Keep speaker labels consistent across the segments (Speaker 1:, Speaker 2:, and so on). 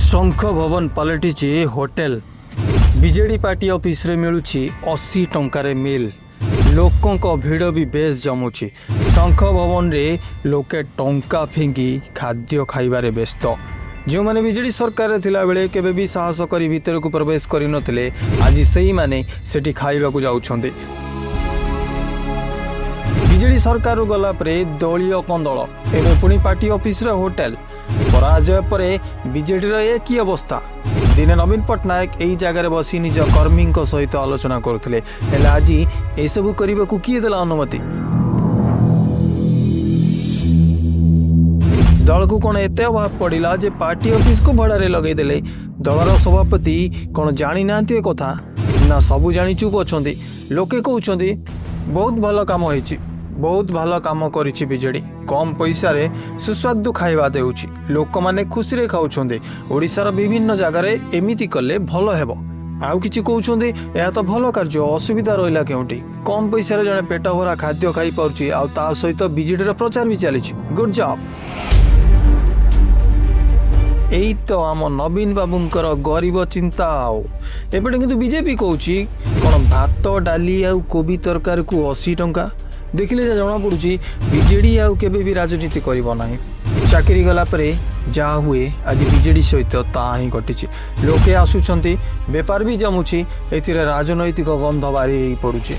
Speaker 1: शंख भवन पलटिछि hotel. BJD party office रे मिलुछि 80 टंकार मिल। लोकों भिड़ भी बेस जमुछि। शंख भवन रे लोके टंका फिंगी खाद्य खाइबारे व्यस्त। जो माने बीजेडी सरकार रे थिला बेले केबे भी साहस करी भीतर को प्रवेश करि नथिले, आज सेही माने सेठी खाइबा को जाउछन्ते। बीजेडी सरकार गला परे दलीय कंदल, एबे पुणी पार्टी ऑफिस रे होटेल। पराजय परे बीजेडी रे एक ही अवस्था। दिने नवीन पट्टनायक एही जगह बसी निज कर्मी सहित आलोचना करुले, आज एसबू करने को किए देला अनुमति? दल को कौन एत अभाव पड़ा जे पार्टी ऑफिस को भड़े लगेदेले? दलर सभापति कौन जानी ना कथा ना सबू जानी चुप अच्छा। लोके कहते बहुत भल काम होइछि, बहुत भल काम करिछि बीजेडी। कम पैसा रे सुस्वादु खाइबा देउछि, लोक माने खुशी रे खाउछन्ते। ओडिसार विभिन्न जगह रे एमिति कले भल हेबो। आउ किछि कहउछन्ते या तो भल कार्य, असुविधा रहिला केउटी? कम पैसा रे जने पेट भरा खाद्य खाइ पाउछि, आ ता सहित बीजेडी रो प्रचार भी चलिछि। Good job. एई तो आम नवीन बाबूंकर गरीब चिंता। एपटे किंतु बीजेपी कहउछि कोन भात डाली आ कोबी तरकारी को 80 टंका। देखिले जना पड़ुछि बीजेडी आउ केबे भी राजनीति करिबो नाही। चाकरी गला परे जहा हुए आज बीजेडी सहित ता ही घटिछि। लोके आसुछन्ति, बेपार भी जमुछि, एथिरे राजनैतिक गंध बारी पड़ुछि।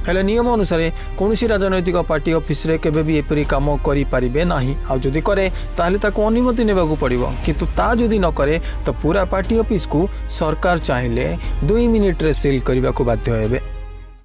Speaker 1: हेले नियम अनुसार कौनसी राजनैतिक पार्टी ऑफिस रे केबे भी एपरी काम करि परिबे नाही। आ जदि करे ताहले ताको अनुमति नेबाकू पड़िबो, किंतु ता जदि न करे तो पूरा पार्टी ऑफिस को सरकार चाहिले 2 मिनिट रे सील करबाकू बाध्य हेबे।